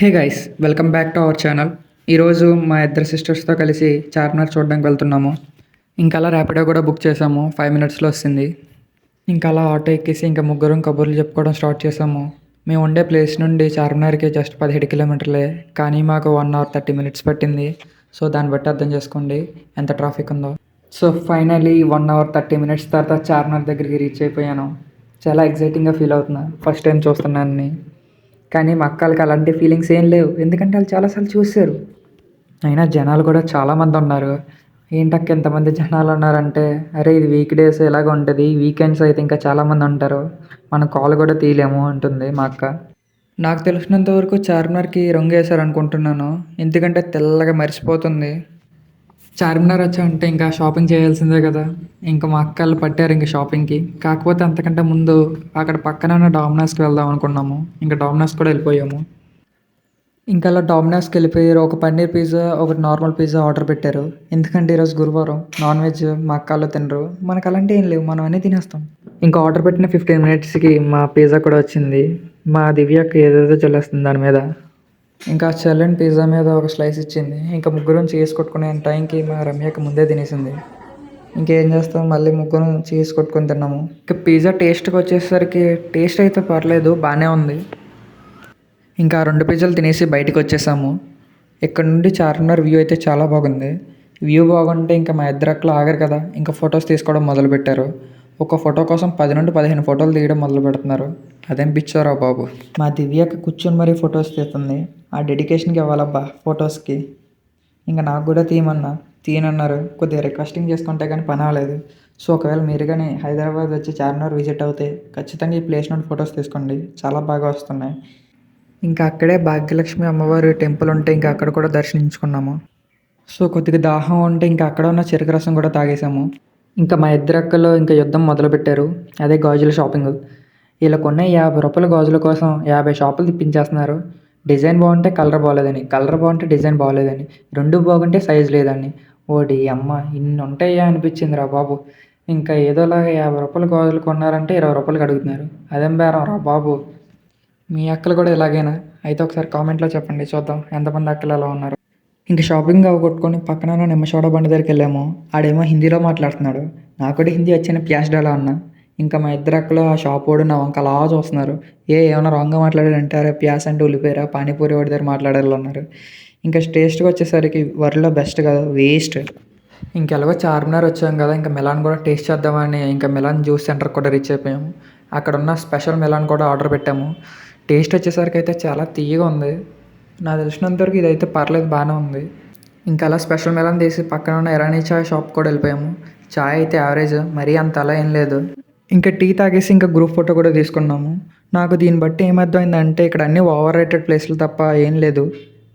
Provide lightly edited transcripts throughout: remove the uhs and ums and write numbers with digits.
Hey guys, welcome back to our channel. ఈరోజు మా ఇద్దరు సిస్టర్స్తో కలిసి చార్మినార్ చూడడానికి వెళ్తున్నాము. ఇంకా అలా ర్యాపిడో కూడా బుక్ చేసాము. 5 minutesలో వస్తుంది. ఇంకా అలా ఆటో ఎక్కేసి ఇంకా ముగ్గురం కబుర్లు చెప్పుకోవడం స్టార్ట్ చేసాము. మేము ఉండే ప్లేస్ నుండి చార్మినార్కి జస్ట్ 17 కిలోమీటర్లే, కానీ మాకు 1 hour 30 minutes పట్టింది. సో దాన్ని బట్టి అర్థం చేసుకోండి ఎంత ట్రాఫిక్ ఉందో. సో ఫైనలీ 1 hour 30 minutes తర్వాత చార్మినార్ దగ్గరికి రీచ్ అయిపోయాను. చాలా ఎగ్జైటింగ్గా ఫీల్ అవుతున్నా, ఫస్ట్ టైం చూస్తున్నాను. కానీ మా అక్కలకి అలాంటి ఫీలింగ్స్ ఏం లేవు, ఎందుకంటే వాళ్ళు చాలాసార్లు చూశారు. అయినా జనాలు కూడా చాలామంది ఉన్నారు. ఏంటక్క ఎంతమంది జనాలు ఉన్నారంటే, అరే ఇది వీక్ డేస్ ఎలాగ ఉంటుంది, వీకెండ్స్ అయితే ఇంకా చాలామంది ఉంటారు, మనం కాల్ కూడా తీయలేము అంటుంది మా అక్క. నాకు తెలిసినంత వరకు చార్మినార్కి రంగు వేశారు అనుకుంటున్నాను, ఎందుకంటే తెల్లగా మరిచిపోతుంది. చార్మినార్ వచ్చామంటే ఇంకా షాపింగ్ చేయాల్సిందే కదా. ఇంకా మా అక్కలు పట్టారు ఇంకా షాపింగ్కి. కాకపోతే అంతకంటే ముందు అక్కడ పక్కన ఉన్న డామినోస్కి వెళ్దాం అనుకున్నాము. ఇంకా డామినోస్ కూడా వెళ్ళిపోయాము. ఇంకా అలా డామినోస్కి వెళ్ళిపోయారు. ఒక పన్నీర్ పిజ్జా, ఒకటి నార్మల్ పిజ్జా ఆర్డర్ పెట్టారు. ఎందుకంటే ఈరోజు గురువారం, నాన్ వెజ్ మా అక్కలు తినరు. మనకు అలాంటి ఏం లేవు, మనం అన్నీ తినేస్తాం. ఇంకా ఆర్డర్ పెట్టిన 15 minutesకి మా పిజ్జా కూడా వచ్చింది. మా దివ్యకి ఏదేదో చల్లేస్తుంది దాని మీద. ఇంకా చల్లని పిజ్జా మీద ఒక స్లైస్ ఇచ్చింది. ఇంకా ముగ్గురం చీజ్ కొట్టుకునే టైంకి మా రమ్యకి ముందే తినేసింది. ఇంకేం చేస్తాం, మళ్ళీ ముగ్గురం చీజ్ కొట్టుకొని తిన్నాము. ఇంకా పిజ్జా టేస్ట్కి వచ్చేసరికి టేస్ట్ అయితే పర్లేదు, బాగానే ఉంది. ఇంకా 2 పిజ్జాలు తినేసి బయటకు వచ్చేసాము. ఇక్కడ నుండి చార్మినార్ వ్యూ అయితే చాలా బాగుంది. వ్యూ బాగుంటే ఇంకా మా ఇద్దరు అక్కలు ఆగరు కదా, ఇంకా ఫొటోస్ తీసుకోవడం మొదలుపెట్టారు. ఒక ఫోటో కోసం 10 నుండి 15 ఫోటోలు తీయడం మొదలు పెడుతున్నారు. అదేం పిచ్చారా బాబు. మా దివ్యకి కూర్చొని మరీ ఫొటోస్ తీస్తుంది. ఆ డెడికేషన్కి ఇవ్వాలబ్బా ఫొటోస్కి. ఇంకా నాకు కూడా తీయనన్నారు. కొద్దిగా రిక్వెస్టింగ్ చేసుకుంటే కానీ పని అవ్వలేదు. సో ఒకవేళ మీరు కానీ హైదరాబాద్ వచ్చి చార్మినార్ విజిట్ అవుతే ఖచ్చితంగా ఈ ప్లేస్ నుండి ఫొటోస్ తీసుకోండి, చాలా బాగా వస్తున్నాయి. ఇంకా అక్కడే భాగ్యలక్ష్మి అమ్మవారి టెంపుల్ ఉంటే ఇంకా అక్కడ కూడా దర్శించుకున్నాము. సో కొద్దిగా దాహం ఉంటే ఇంకా అక్కడ ఉన్న చెరుకు రసం కూడా తాగేసాము. ఇంకా మా ఇద్దరు అక్కలు ఇంకా యుద్ధం మొదలుపెట్టారు. అదే గాజుల షాపింగ్. ఇలా కొన్న 50 రూపాయల గాజుల కోసం 50 షాపులు తిప్పించేస్తున్నారు. డిజైన్ బాగుంటే కలర్ బాగోలేదని, కలర్ బాగుంటే డిజైన్ బాగోలేదని, రెండు బాగుంటే సైజు లేదని. ఓడి అమ్మ, ఇన్ని ఉంటాయా అనిపించిందిరా బాబు. ఇంకా ఏదోలాగా 50 రూపాయల గాజులు కొన్నారంటే 20 రూపాయలకి అడుగుతున్నారు. అదేం బేరం రా బాబు. మీ అక్కలు కూడా ఇలాగేనా? అయితే ఒకసారి కామెంట్లో చెప్పండి, చూద్దాం ఎంతమంది అక్కలు ఎలా ఉన్నారు. ఇంక షాపింగ్ అవగొట్టుకొని పక్కన ఉన్న నిమ్మషోడ బండి దగ్గరికి వెళ్ళాము. ఆడేమో హిందీలో మాట్లాడుతున్నాడు. నాకు కూడా హిందీ వచ్చిన ప్యాస్ డాలా అన్నా. ఇంకా మా ఇద్దరు అక్కలు ఆ షాప్ వాడు నా వంక అలా చూస్తున్నారు. ఏమైనా రాంగ్గా మాట్లాడాడంటే, అరే ప్యాస్ అంటే ఉల్లిపాయరా, పానీపూరి వాడి దగ్గర మాట్లాడాలి అన్నారు. ఇంకా టేస్ట్కి వచ్చేసరికి వరల్డ్లో బెస్ట్ కదా, వేస్ట్. ఇంకెలాగో చార్మినార్ వచ్చాం కదా, ఇంకా మిలాన్ కూడా టేస్ట్ చేద్దామని ఇంకా మిలాన్ జ్యూస్ సెంటర్కి కూడా రీచ్ అయిపోయాము. అక్కడ ఉన్న స్పెషల్ మిలాన్ కూడా ఆర్డర్ పెట్టాము. టేస్ట్ వచ్చేసరికి అయితే చాలా తీయగా ఉంది. నాకు తెలిసినంతవరకు ఇదైతే పర్లేదు, బాగానే ఉంది. ఇంకా అలా స్పెషల్ మిలాన్ తీసి పక్కన ఉన్న ఇరానీ చాయ్ షాప్ కూడా వెళ్ళిపోయాము. చాయ్ అయితే యావరేజ్, మరీ అంత అలా ఏం లేదు. ఇంకా టీ తాగేసి ఇంకా గ్రూప్ ఫోటో కూడా తీసుకున్నాము. నాకు దీన్ని బట్టి ఏమర్థమైందంటే ఇక్కడ అన్నీ ఓవర్ రేటెడ్ ప్లేస్లు తప్ప ఏం లేదు.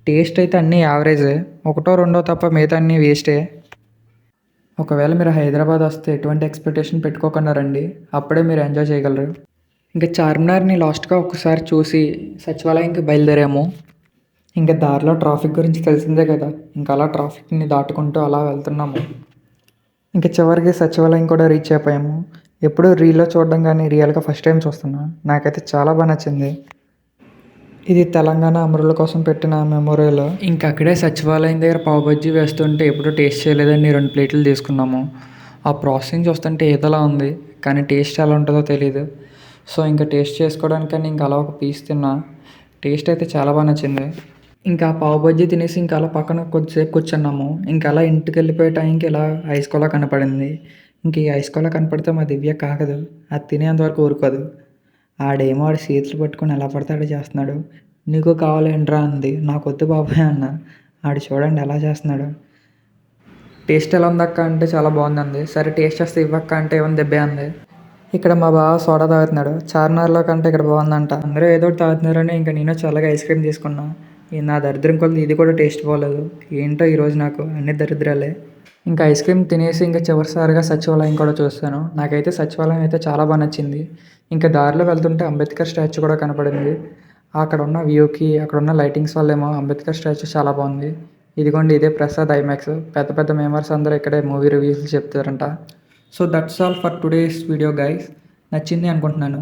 టేస్ట్ అయితే అన్నీ యావరేజే, ఒకటో రెండో తప్ప మిగతా అన్నీ వేస్టే. ఒకవేళ మీరు హైదరాబాద్ వస్తే ఎటువంటి ఎక్స్పెక్టేషన్ పెట్టుకోకుండా రండి, అప్పుడే మీరు ఎంజాయ్ చేయగలరు. ఇంకా చార్మినార్ని లాస్ట్గా ఒకసారి చూసి సచివాలయంకి బయలుదేరాము. ఇంకా దారిలో ట్రాఫిక్ గురించి తెలిసిందే కదా, ఇంకా అలా ట్రాఫిక్ని దాటుకుంటూ అలా వెళ్తున్నాము. ఇంకా చివరికి సచివాలయం కూడా రీచ్ అయిపోయాము. ఎప్పుడూ రీల్లో చూడడం కానీ రియల్గా ఫస్ట్ టైం చూస్తున్నా. నాకైతే చాలా బాగా నచ్చింది. ఇది తెలంగాణ అమరుల కోసం పెట్టిన మెమోరియల్. ఇంకా అక్కడే సచివాలయం దగ్గర పావు బజ్జీ వేస్తుంటే ఎప్పుడూ టేస్ట్ చేయలేదని 2 ప్లేట్లు తీసుకున్నాము. ఆ ప్రాసెసింగ్ చూస్తుంటే ఏదోలా ఉంది, కానీ టేస్ట్ ఎలా ఉంటుందో తెలియదు. సో ఇంకా టేస్ట్ చేసుకోవడానికని ఇంకా అలా ఒక పీస్ తిన్నా. టేస్ట్ అయితే చాలా బాగా నచ్చింది. ఇంకా పావు బజ్జీ తినేసి ఇంకా అలా పక్కన కొద్దిసేపు కూర్చున్నాము. ఇంకా అలా ఇంటికి వెళ్ళిపోయే టైంకి ఇలా ఐస్ కోలా కనపడింది. ఇంక ఈ ఐస్ కోలా కనపడితే మా దివ్య కాగదు, అది తినేంతవరకు ఊరుకోదు. ఆడేమో ఆడు చేతులు పట్టుకొని ఎలా పడతాడో చేస్తున్నాడు. నీకు కావాలేంట్రా అంది. నాకు వద్దు బాబాయ్ అన్న. ఆడు చూడండి ఎలా చేస్తున్నాడు. టేస్ట్ ఎలా ఉందక్క అంటే చాలా బాగుందండి. సరే టేస్ట్ చేస్తే ఇవ్వక్క అంటే ఏమని దెబ్బే అంది. ఇక్కడ మా బావ సోడా తాగుతున్నాడు. చార్మినార్లో కంటే ఇక్కడ బాగుందంట. అందరూ ఏదో ఒకటి తాగుతున్నారని ఇంకా నేను చల్లగా ఐస్ క్రీమ్ తీసుకున్నా. నా దరిద్రం కొద్ది ఇది కూడా టేస్ట్ బాగోలేదు. ఏంటో ఈరోజు నాకు అన్ని దరిద్రాలే. ఇంకా ఐస్ క్రీమ్ తినేసి ఇంకా చివరిసారిగా సచివాలయం కూడా చూస్తాను. నాకైతే సచివాలయం అయితే చాలా బాగా నచ్చింది. ఇంకా దారిలో వెళ్తుంటే అంబేద్కర్ స్టాచ్యూ కూడా కనపడింది. అక్కడ ఉన్న వ్యూకి, అక్కడ ఉన్న లైటింగ్స్ వల్ల ఏమో అంబేద్కర్ స్టాచ్యూ చాలా బాగుంది. ఇదిగోండి ఇదే ప్రసాద్ ఐమాక్స్. పెద్ద పెద్ద మెంబర్స్ అందరూ ఇక్కడే మూవీ రివ్యూస్ చెప్తారంట. So that's all for today's video guys. నచ్చింది అనుకుంటున్నాను.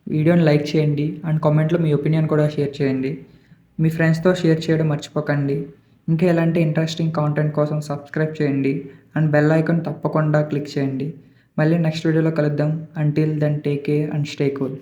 వీడియోని లైక్ చేయండి అండ్ కామెంట్లో మీ ఒపీనియన్ కూడా షేర్ చేయండి. మీ ఫ్రెండ్స్తో షేర్ చేయడం మర్చిపోకండి. ఇంకా ఎలాంటి ఇంట్రెస్టింగ్ కాంటెంట్ కోసం సబ్స్క్రైబ్ చేయండి అండ్ బెల్ ఐకాన్ తప్పకుండా క్లిక్ చేయండి. మళ్ళీ నెక్స్ట్ వీడియోలో కలుద్దాం. Until then take care and stay cool.